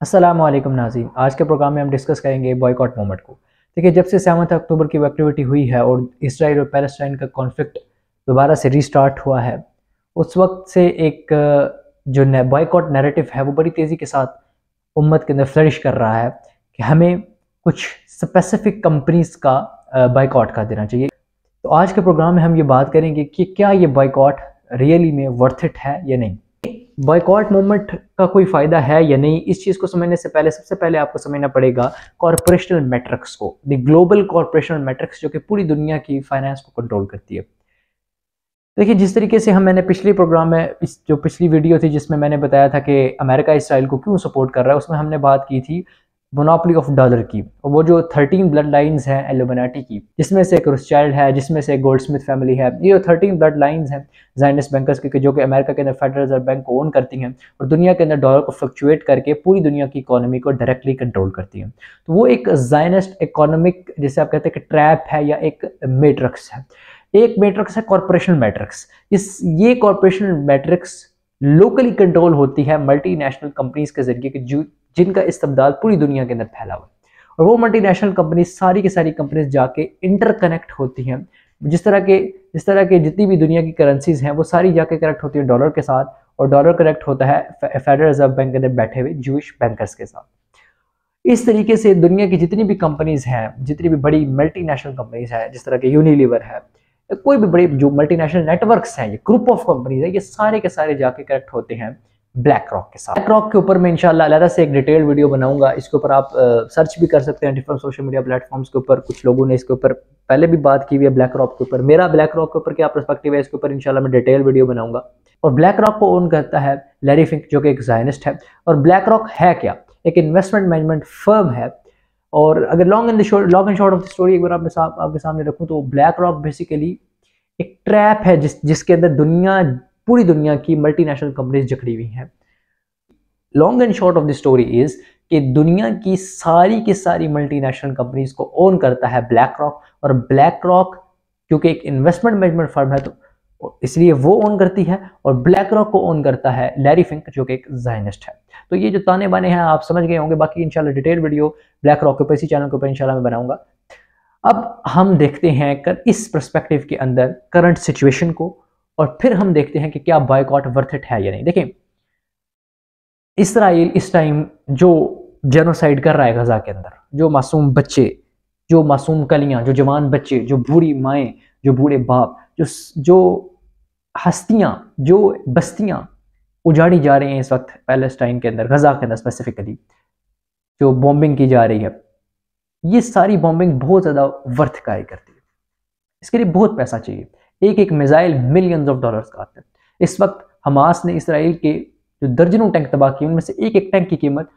अस्सलाम वालेकुम नाज़रीन, आज के प्रोग्राम में हम डिस्कस करेंगे बॉयकॉट मूवमेंट को। देखिए, जब से 7 अक्टूबर की वो एक्टिविटी हुई है और इसराइल और पैलेस्टाइन का कॉन्फ्लिक्ट दोबारा से रीस्टार्ट हुआ है, उस वक्त से एक जो बॉयकॉट नैरेटिव है वो बड़ी तेज़ी के साथ उम्मत के अंदर फ्लरिश कर रहा है कि हमें कुछ स्पेसिफिक कंपनीज का बॉयकॉट कर देना चाहिए। तो आज के प्रोग्राम में हम ये बात करेंगे कि क्या ये बॉयकॉट रियली में वर्थ इट है या नहीं। बॉयकॉट मूवमेंट का कोई फ़ायदा है या नहीं, इस चीज़ को समझने से पहले सबसे पहले आपको समझना पड़ेगा कॉरपोरेशनल मैट्रिक्स को, द ग्लोबल कॉरपोरेशनल मैट्रिक्स, जो कि पूरी दुनिया की फाइनेंस को कंट्रोल करती है। देखिए, जिस तरीके से मैंने पिछले प्रोग्राम में जो पिछली वीडियो थी जिसमें मैंने बताया था कि अमेरिका इसराइल को क्यों सपोर्ट कर रहा है, उसमें हमने बात की थी मोनोपोली ऑफ डॉलर की, और वो जो 13 ब्लड लाइन्स हैं इल्यूमिनाटी की, जिसमें से एक रोथस्चाइल्ड है, जिसमें से एक गोल्डस्मिथ फैमिली है। ये 13 ब्लड लाइन्स हैं ज़ायनिस्ट बैंकर्स की, जो कि अमेरिका के अंदर फेडरल रिजर्व बैंक को ओन करती हैं और दुनिया के अंदर डॉलर को फ्लक्चुएट करके पूरी दुनिया की इकोनॉमी को डायरेक्टली कंट्रोल करती हैं। तो वो एक ज़ायनिस्ट इकोनॉमिक, जिसे आप कहते हैं कि ट्रैप है या एक मैट्रिक्स है। एक मैट्रिक्स है कॉरपोरेशनल मैट्रिक्स। ये कॉरपोरेशनल मैट्रिक्स लोकली कंट्रोल होती है मल्टीनेशनल कंपनीज के जरिए कि जिनका इस्तेमाल पूरी दुनिया के अंदर फैला हुआ है, और वो मल्टीनेशनल कंपनीज सारी की सारी कंपनीज जाके इंटरकनेक्ट होती हैं। जिस तरह के जितनी भी दुनिया की करेंसीज हैं वो सारी जाके कनेक्ट होती है डॉलर के साथ, और डॉलर कनेक्ट होता है फेडरल रिजर्व बैंक के अंदर बैठे हुए जूइश बैंकर्स के साथ। इस तरीके से दुनिया की जितनी भी कंपनीज हैं, जितनी भी बड़ी मल्टीनेशनल कंपनीज हैं, जिस तरह के यूनिलीवर है, कोई भी बड़े जो मल्टीनेशनल नेटवर्क्स हैं, ये ग्रुप ऑफ कंपनीज है, ये सारे के सारे जाके कनेक्ट होते हैं ब्लैक रॉक के साथ। ब्लैक रॉक के ऊपर मैं इंशाल्लाह अलग से एक डिटेल वीडियो बनाऊंगा। इसके ऊपर आप सर्च भी कर सकते हैं डिफरेंट सोशल मीडिया प्लेटफॉर्म्स के ऊपर। कुछ लोगों ने इसके ऊपर पहले भी बात की हुई है ब्लैक रॉक के ऊपर। मेरा ब्लैक रॉक के ऊपर क्या पर्सपेक्टिव है, इसके ऊपर इंशाल्लाह मैं डिटेल वीडियो बनाऊंगा। और ब्लैक रॉक को ओन करता है लैरी फिंक, जो कि एक ज़ायनिस्ट है। और ब्लैक रॉक है क्या? एक इन्वेस्टमेंट मैनेजमेंट फर्म है। और अगर long and short of the story एक बार आपके सामने रखूँ, तो ब्लैक रॉक बेसिकली एक ट्रैप है जिसके अंदर पूरी दुनिया की मल्टीनेशनल कंपनीज जकड़ी हुई हैं। Long and short of the story is कि दुनिया की सारी मल्टीनेशनल कंपनीज को ओन करता है ब्लैक रॉक। और ब्लैक रॉक क्योंकि एक इन्वेस्टमेंट मैनेजमेंट फर्म है, तो इसलिए वो ओन करती है, और ब्लैक रॉक को ओन करता है लैरी फिंक, जो कि एक ज़ायनिस्ट है। तो ये जो ताने बाने हैं आप समझ गए होंगे। बाकी इंशाल्लाह डिटेल वीडियो ब्लैक रॉक के ऊपर इसी चैनल के ऊपर इंशाल्लाह मैं बनाऊंगा। अब हम देखते हैं इस पर्सपेक्टिव के अंदर करंट सिचुएशन को, और फिर हम देखते हैं कि क्या बॉयकॉट वर्थ इट है या नहीं। देखें, इसराइल इस टाइम जो जेनोसाइड कर रहा है गजा के अंदर, जो मासूम बच्चे, जो मासूम कलियां, जो जवान बच्चे, जो बूढ़ी माएँ, जो बूढ़े बाप, जो हस्तियां, जो बस्तियां उजाड़ी जा रही हैं इस वक्त पैलेस्टाइन के अंदर, गजा के अंदर स्पेसिफिकली जो बॉम्बिंग की जा रही है, ये सारी बॉम्बिंग बहुत ज़्यादा वर्थ कार्य करती है। इसके लिए बहुत पैसा चाहिए। एक एक मिसाइल मिलियंस ऑफ डॉलर्स का आता है। इस वक्त हमास ने इसराइल के जो दर्जनों टैंक तबाह किए, उनमें से एक एक टैंक की कीमत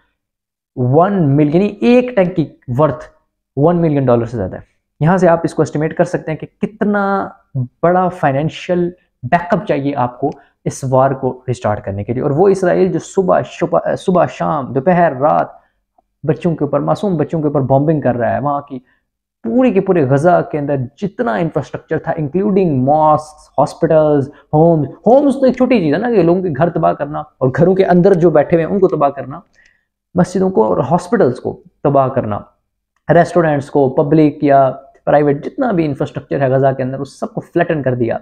1 मिलियन, यानी एक टैंक की वर्थ $1 मिलियन से ज़्यादा है। यहाँ से आप इसको एस्टिमेट कर सकते हैं कि कितना बड़ा फाइनेंशियल बैकअप चाहिए आपको इस वार को रिस्टार्ट करने के लिए। और वो इसराइल जो सुबह शाम दोपहर रात बच्चों के ऊपर, मासूम बच्चों के ऊपर बॉम्बिंग कर रहा है, वहाँ की पूरे के पूरे गजा के अंदर जितना इंफ्रास्ट्रक्चर था, इंक्लूडिंग मॉस्क, हॉस्पिटल्स, होम्स तो एक छोटी चीज़ है ना, कि लोगों के घर तबाह करना और घरों के अंदर जो बैठे हुए हैं उनको तबाह करना, मस्जिदों को और हॉस्पिटल्स को तबाह करना, रेस्टोरेंट्स को, पब्लिक या प्राइवेट जितना भी इंफ्रास्ट्रक्चर है गजा के अंदर, उस सबको फ्लैटन कर दिया।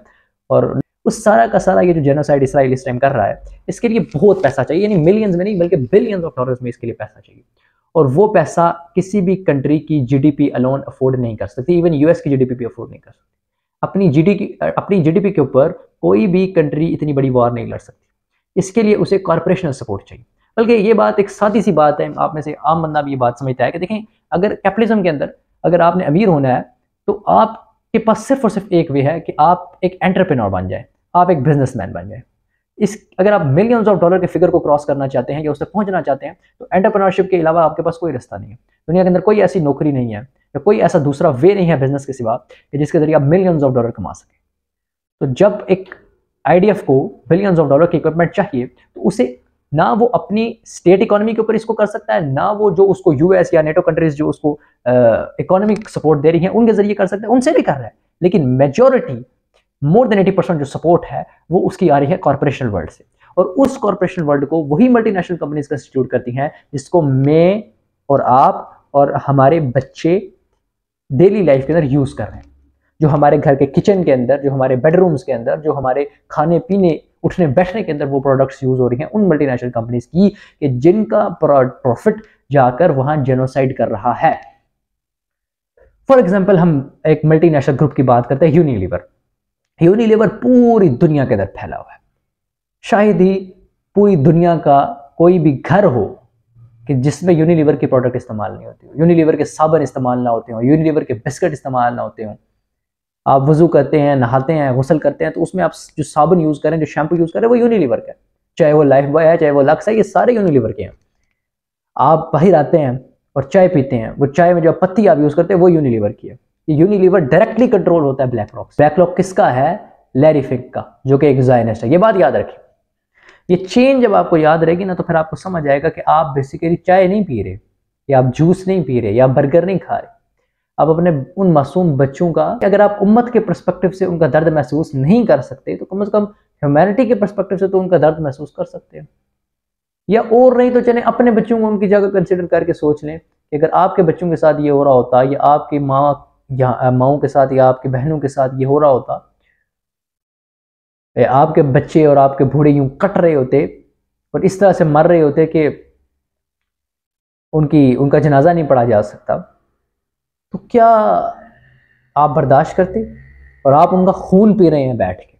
और उस सारा का सारा ये जो जेनोसाइड इसराइल इस टाइम कर रहा है, इसके लिए बहुत पैसा चाहिए, यानी मिलियंस में नहीं बल्कि बिलियंस ऑफ डॉलर्स में इसके लिए पैसा चाहिए। और वो पैसा किसी भी कंट्री की जीडीपी अलोन अफोर्ड नहीं कर सकती। इवन यूएस की जीडीपी भी अफोर्ड नहीं कर सकती। अपनी जीडीपी के ऊपर कोई भी कंट्री इतनी बड़ी वॉर नहीं लड़ सकती। इसके लिए उसे कॉर्पोरेशनल सपोर्ट चाहिए। बल्कि ये बात एक सादी सी बात है, आप में से आम बंदा भी ये बात समझता है कि देखें, अगर कैपिटलिज्म के अंदर अगर आपने अमीर होना है, तो आपके पास सिर्फ और सिर्फ एक वे है कि आप एक एंटरप्रेन्योर बन जाए, आप एक बिजनेसमैन बन जाए। अगर आप मिलियंस ऑफ डॉलर के फिगर को क्रॉस करना चाहते हैं या उस तक पहुंचना चाहते हैं, तो एंटरप्रेन्योरशिप के अलावा आपके पास कोई रास्ता नहीं है। दुनिया के अंदर कोई ऐसी नौकरी नहीं है या कोई ऐसा दूसरा वे नहीं है बिजनेस के सिवा कि जिसके जरिए आप मिलियंस ऑफ डॉलर कमा सकें। तो जब एक आईडीएफ को बिलियंस ऑफ डॉलर की इक्विपमेंट चाहिए, तो उसे ना वो अपनी स्टेट इकोनॉमी के ऊपर इसको कर सकता है, ना वो जो उसको यूएस या नेटो कंट्रीज जो उसको इकोनॉमिक सपोर्ट दे रही हैं उनके जरिए कर सकता है, उनसे भी कर रहा है। लेकिन मेजॉरिटी, मोर देन 80% जो सपोर्ट है वो उसकी आ रही है कॉर्पोरेशनल वर्ल्ड से। और उस कॉर्पोरेशन वर्ल्ड को वही मल्टीनेशनल कंपनीज कंस्टिट्यूट करती हैं जिसको मैं और आप और हमारे बच्चे डेली लाइफ के अंदर यूज कर रहे हैं, जो हमारे घर के किचन के अंदर, जो हमारे बेडरूम्स के अंदर, जो हमारे खाने पीने उठने बैठने के अंदर वो प्रोडक्ट्स यूज हो रही हैं उन मल्टीनेशनल कंपनीज की, कि जिनका प्रॉफिट जाकर वहां जेनोसाइड कर रहा है। फॉर एग्जाम्पल हम एक मल्टीनेशनल ग्रुप की बात करते हैं, यूनिलीवर। यूनिलीवर पूरी दुनिया के अंदर फैला हुआ है। शायद ही पूरी दुनिया का कोई भी घर हो कि जिसमें यूनिलीवर की प्रोडक्ट इस्तेमाल नहीं होती हो, यूनिलीवर के साबुन इस्तेमाल ना होते हो, यूनिलीवर के बिस्किट इस्तेमाल ना होते हो। आप वजू करते हैं, नहाते हैं, गुसल करते हैं, तो उसमें आप जो साबुन यूज करें, जो शैम्पू यूज करें, वो यूनिलीवर का है। चाहे वो लाइफ बॉय है, चाहे वो लक्स है, ये सारे यूनिलीवर के हैं। आप बाहर आते हैं और चाय पीते हैं, वो चाय में जो पत्ती आप यूज करते हैं वो यूनिलीवर की है। ये यूनिलीवर डायरेक्टली कंट्रोल होता है ब्लैक रॉक। ब्लैक रॉक किसका है? लैरी फिंक का, जो कि एक जायनिस्ट है। ये बात याद रखें। ये चेन जब आपको याद रहेगी ना, तो फिर आपको समझ आएगा कि आप बेसिकली चाय नहीं पी रहे, या आप जूस नहीं पी रहे, या बर्गर नहीं खा रहे। आप अपने उन मासूम बच्चों का, अगर आप उम्मत के पर्सपेक्टिव से उनका दर्द महसूस नहीं कर सकते, तो कम से कम ह्यूमैनिटी के पर्सपेक्टिव से तो उनका दर्द महसूस कर सकते हैं। या और नहीं तो चले अपने बच्चों को उनकी जगह कंसिडर करके सोच लें कि अगर आपके बच्चों के साथ ये हो रहा होता, या आपकी माओं के साथ, या आपकी बहनों के साथ ये हो रहा होता, आपके बच्चे और आपके बूढ़े यूं कट रहे होते और इस तरह से मर रहे होते कि उनका जनाजा नहीं पढ़ा जा सकता, तो क्या आप बर्दाश्त करते? और आप उनका खून पी रहे हैं बैठ के।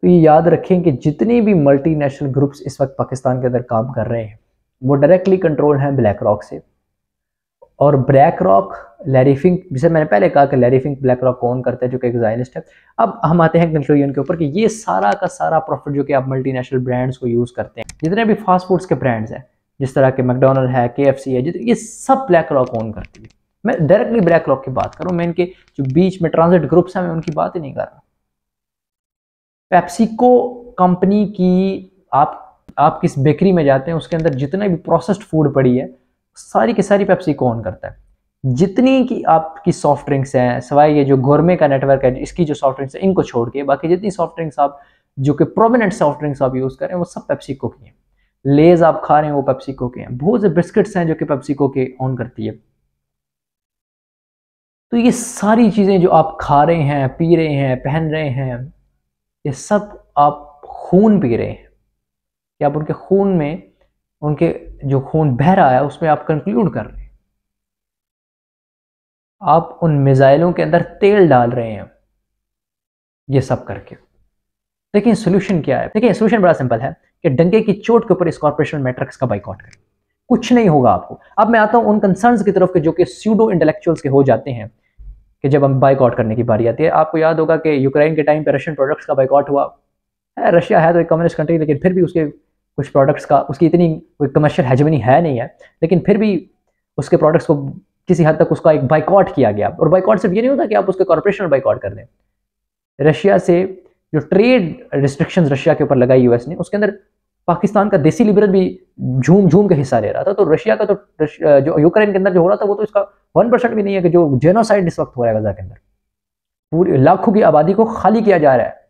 तो ये याद रखें कि जितने भी मल्टीनेशनल ग्रुप्स इस वक्त पाकिस्तान के अंदर काम कर रहे हैं, वो डायरेक्टली कंट्रोल हैं ब्लैक रॉक से। और ब्लैक रॉक, लैरी फिंक, जिसे मैंने पहले कहा कि लैरी फिंक ब्लैक रॉक को ओन करता है, जो कि एक जायनिस्ट है। अब हम आते हैं कंक्लूजन के ऊपर कि ये सारा का सारा प्रॉफिट जो कि आप मल्टीनेशनल ब्रांड्स को यूज करते हैं, जितने भी फास्ट फूड्स के ब्रांड्स हैं, जिस तरह के मैकडोनल्ड है, KFC है, ये सब ब्लैक रॉक ओन करती है। मैं डायरेक्टली ब्लैक रॉक की बात करूं, मैं इनके जो बीच में ट्रांजिट ग्रुप्स हैं मैं उनकी बात ही नहीं कर रहा। पेप्सिको कंपनी की, आप किस बेकरी में जाते हैं, उसके अंदर जितने भी प्रोसेस्ड फूड पड़ी है, सारी की सारी पेप्सिको ओन करता है। जितनी की आपकी सॉफ्ट ड्रिंक्स हैं, सवाए ये जो गोरमे का नेटवर्क है, इसकी जो सॉफ्ट ड्रिंक्स है, इनको छोड़ के बाकी जितनी सॉफ्ट ड्रिंक्स आप, जो कि प्रोमिनेंट सॉफ्ट ड्रिंक्स आप यूज करें, वो सब पेप्सिको की हैं। लेज आप खा रहे हैं, वो पेप्सिको के हैं। बहुत से बिस्किट्स हैं जो कि पेप्सिको के ओन करती है। तो ये सारी चीजें जो आप खा रहे हैं, पी रहे हैं, पहन रहे हैं, ये सब आप खून पी रहे हैं, कि आप उनके खून में, उनके जो खून बह रहा है उसमें आप कंक्लूड कर रहे हैं। आप उन मिसाइलों के अंदर तेल डाल रहे हैं, ये सब करके। देखिए सोल्यूशन क्या है? देखिए सोल्यूशन बड़ा सिंपल है कि डंके की चोट के ऊपर इस कॉर्पोरेशन मैट्रिक्स का बाइकआउट करें। कुछ नहीं होगा आपको। अब मैं आता हूं उन कंसर्न्स की तरफ के जो कि स्यूडो इंटेलेक्चुअल्स के हो जाते हैं, कि जब हम बाइकआउट करने की बारी आती है। आपको याद होगा कि यूक्रेन के टाइम पे रशियन प्रोडक्ट्स का बाइकआउट हुआ है। रशिया है तो एक कम्युनिस्ट कंट्री, लेकिन फिर भी उसके कुछ प्रोडक्ट्स का, उसकी इतनी कोई कमर्शियल हेजेमनी है नहीं है, लेकिन फिर भी उसके प्रोडक्ट्स को किसी हद तक उसका एक बाइकआउट किया गया। और बाइकआउट सिर्फ ये नहीं होता कि आप उसके कॉर्पोरेशन बाइकआउट कर दें। रशिया से जो ट्रेड रिस्ट्रिक्शंस रशिया के ऊपर लगाई यूएस ने, उसके अंदर पाकिस्तान का देसी लिबरल भी झूम झूम के हिस्सा ले रहा था। तो रशिया का तो जो यूक्रेन के अंदर जो हो रहा था, वो तो इसका 1% भी नहीं है कि जो जेनोसाइड इस वक्त हो रहा है गजा के अंदर। पूरी लाखों की आबादी को खाली किया जा रहा है।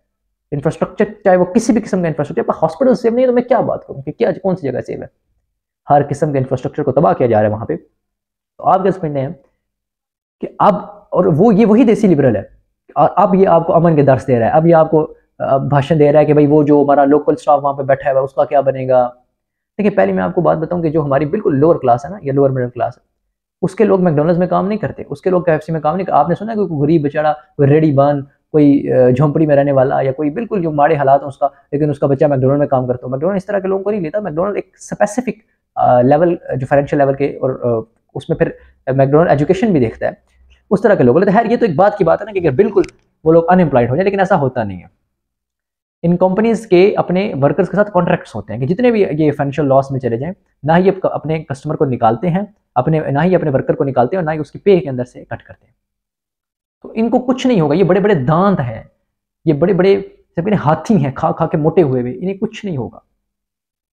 इंफ्रास्ट्रक्चर, चाहे वो किसी भी किस्म का इंफ्रास्ट्रक्चर, हॉस्पिटल सेव नहीं है तो मैं क्या बात करूँ कि क्या कौन सी जगह सेव है? हर किस्म के इंफ्रास्ट्रक्चर को तबाह किया जा रहा है वहां पे। तो आप क्या समझते हैं कि अब, और वो ये वही देसी लिबरल है, और अब ये आपको अमन के दर्स दे रहा है, अब ये आपको भाषण दे रहा है कि भाई वो जो हमारा लोकल स्टाफ वहां पे बैठा है उसका क्या बनेगा। देखिए पहले मैं आपको बात बताऊं कि जो हमारी बिल्कुल लोअर क्लास है ना, या लोअर मिडिल क्लास है, उसके लोग मैकडोनल्ड्स में काम नहीं करते, उसके लोग KFC में काम नहीं करते। आपने सुना है कोई गरीब बेचारा, कोई रेडी बान, कोई झोंपड़ी में रहने वाला, या कोई बिल्कुल जो माड़े हालात हैं उसका, लेकिन उसका बच्चा मैकडोनल्ड में काम करता है। मैकडोनल्ड इस तरह के लोगों को नहीं लेता। मैकडोनल्ड एक स्पेसिफिक लेवल, जो फाइनेंशियल लेवल के, और उसमें फिर मैकडोनल्ड एजुकेशन भी देखता है, उस तरह के लोग बोले। खैर ये तो एक बात की बात है ना, कि अगर बिल्कुल वो लोग अनएम्प्लॉयड हो जाए, लेकिन ऐसा होता नहीं है। इन कंपनीज के अपने वर्कर्स के साथ कॉन्ट्रैक्ट्स होते हैं कि जितने भी ये फाइनेंशियल लॉस में चले जाएं, ना ही अपने कस्टमर को निकालते हैं, ना ही अपने वर्कर को निकालते हैं, और ना ही उसकी पे के अंदर से कट करते हैं। तो इनको कुछ नहीं होगा। ये बड़े बड़े दांत हैं, ये बड़े बड़े हाथी हैं, खा खा के मोटे हुए हुए, इन्हें कुछ नहीं होगा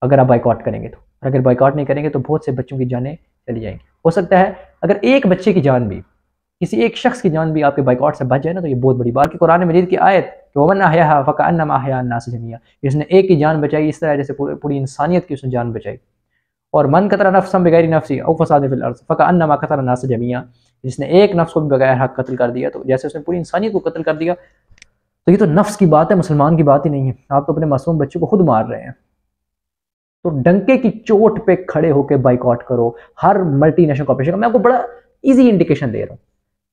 अगर आप बाइकआउट करेंगे तो। और अगर बाइकआउट नहीं करेंगे तो बहुत से बच्चों की जानें चली जाएंगी। हो सकता है अगर एक बच्चे की जान भी किसी एक शख्स की जान भी आपके बाइकआउट से बच जाए ना तो ये बहुत बड़ी बात। कि कुरान मजीद की आयत कि वमन अहयाहा फकअन्नमा अहया अन्नास जमीआ, जिसने एक की जान बचाई इस तरह जैसे पूरी इंसानियत की उसने जान बचाई। और मन कतरा नफ्सन बिगैर नफ्सी औ फसाद फिल अर्ज़ फकअन्नमा कतला अन्नास जमीआ, जिसने एक नफ्स को भी बगैर हक कत्ल कर दिया तो जैसे उसने पूरी इंसानियत को कत्ल कर दिया। तो ये तो नफ्स की बात है, मुसलमान की बात ही नहीं है। आप तो अपने मासूम बच्चों को खुद मार रहे हैं। तो डंके की चोट पे खड़े होकर बाइकआउट करो हर मल्टीनेशनल कॉर्पोरेशन का। मैं आपको बड़ा इजी इंडिकेशन दे रहा हूँ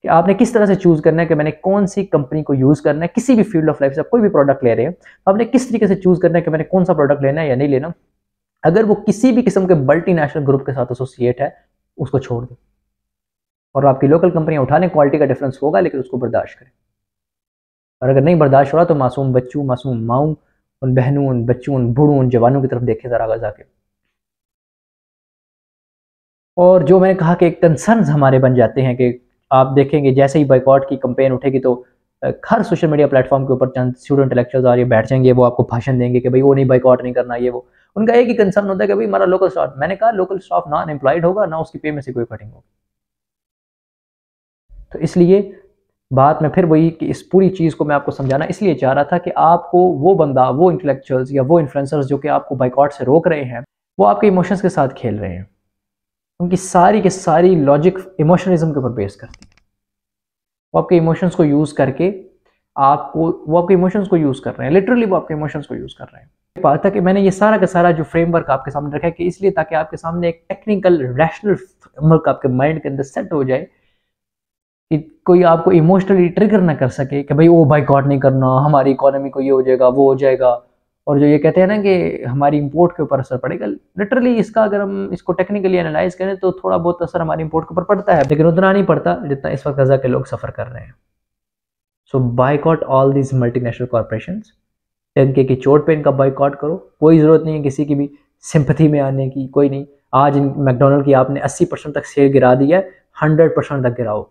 कि आपने किस तरह से चूज करना है कि मैंने कौन सी कंपनी को यूज करना है। किसी भी फील्ड ऑफ लाइफ से आप कोई भी प्रोडक्ट ले रहे हैं, आपने किस तरीके से चूज करना है कि मैंने कौन सा प्रोडक्ट लेना है या नहीं लेना। अगर वो किसी भी किस्म के मल्टीनेशनल ग्रुप के साथ एसोसिएट है, उसको छोड़ दो और आपकी लोकल कंपनियां उठा लें। क्वालिटी का डिफरेंस होगा लेकिन उसको बर्दाश्त करें। और अगर नहीं बर्दाश्त हो रहा तो मासूम बच्चों, मासूम माओं, उन बहनों, उन बच्चों, उन बूढ़ों, उन जवानों की तरफ देखे जरा जाके। और जो मैंने कहा कि कंसर्न्स हमारे बन जाते हैं कि आप देखेंगे जैसे ही बाइकआउट की कंपेन उठेगी तो हर सोशल मीडिया प्लेटफॉर्म के ऊपर चंद स्टूडेंट इंटेलेक्चुअल्स आ रही बैठ जाएंगे, वो आपको भाषण देंगे कि भाई वो नहीं, बाइकआउट नहीं करना, ये वो। उनका एक ही कंसर्न होता है कि भाई हमारा लोकल स्टाफ। मैंने कहा लोकल स्टाफ ना अनएम्प्लॉयड होगा ना उसकी पे में से कोई कटिंग होगी। तो इसलिए बात में फिर वही कि इस पूरी चीज़ को मैं आपको समझाना इसलिए चाह रहा था कि आपको वो बंदा, वो इंटेलेक्चुअल्स या वो इन्फ्लुएंसर्स जो कि आपको बाइकआउट से रोक रहे हैं, वो आपके इमोशंस के साथ खेल रहे हैं। उनकी सारी की सारी लॉजिक इमोशनलिज्म के ऊपर बेस करती है। वो आपके इमोशंस को यूज़ करके वो आपके इमोशंस को यूज़ कर रहे हैं, लिटरली वो आपके इमोशंस को यूज़ कर रहे हैं। बात है कि मैंने ये सारा का सारा जो फ्रेमवर्क आपके सामने रखा है कि इसलिए ताकि आपके सामने एक टेक्निकल रैशनल फ्रेमवर्क आपके माइंड के अंदर सेट हो जाए कि कोई आपको इमोशनली ट्रिगर ना कर सके कि भाई वो बाइकआउट नहीं करना, हमारी इकोनॉमी को ये हो जाएगा, वो हो जाएगा। और जो ये कहते हैं ना कि हमारी इंपोर्ट के ऊपर असर पड़ेगा, लिटरली इसका अगर हम इसको टेक्निकली एनालाइज करें तो थोड़ा बहुत असर हमारी इंपोर्ट के ऊपर पड़ता है, लेकिन उतना नहीं पड़ता जितना इस वक्त गजा के लोग सफ़र कर रहे हैं। So buyout all these multinational corporations. इनके की चोट पे इनका बाइकआउट करो। कोई ज़रूरत नहीं है किसी की भी सिंपथी में आने की, कोई नहीं। आज मैकडोनल्ड की आपने 80% तक सेल गिरा दिया है, 100% तक गिराओ।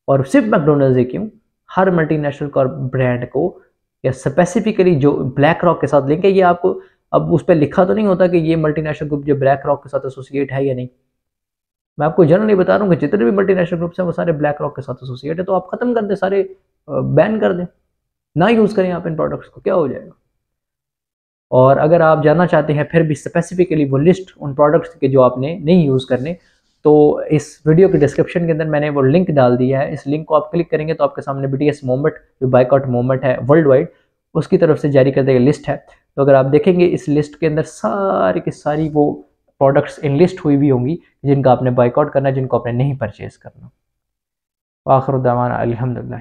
और सिर्फ मैकडोनल्ड्स ही क्यों, हर मल्टीनेशनल ब्रांड को या स्पेसिफिकली जो ब्लैक रॉक के साथ लिंक है, ये आपको अब उस पर लिखा तो नहीं होता कि ये मल्टीनेशनल ग्रुप जो ब्लैक रॉक के साथ एसोसिएट है या नहीं। मैं आपको जनरली बता रहा हूँ कि जितने भी मल्टीनेशनल ग्रुप्स हैं वो सारे ब्लैक रॉक के साथ एसोसिएट है। तो आप खत्म कर दें, सारे बैन कर दें, ना यूज़ करें आप इन प्रोडक्ट्स को, क्या हो जाएगा। और अगर आप जानना चाहते हैं फिर भी स्पेसिफिकली वो लिस्ट उन प्रोडक्ट्स के जो आपने नहीं यूज़ करने, तो इस वीडियो के डिस्क्रिप्शन के अंदर मैंने वो लिंक डाल दिया है। इस लिंक को आप क्लिक करेंगे तो आपके सामने BTS मूवमेंट, जो बाइकआउट मूवमेंट है वर्ल्ड वाइड, उसकी तरफ से जारी करने की लिस्ट है। तो अगर आप देखेंगे इस लिस्ट के अंदर सारी की सारी वो प्रोडक्ट्स इनलिस्ट हुई भी होंगी जिनका आपने बाइकआउट करना है, जिनको आपने नहीं परचेज करना। आखिर दावाना अल्हम्दुलिल्लाह।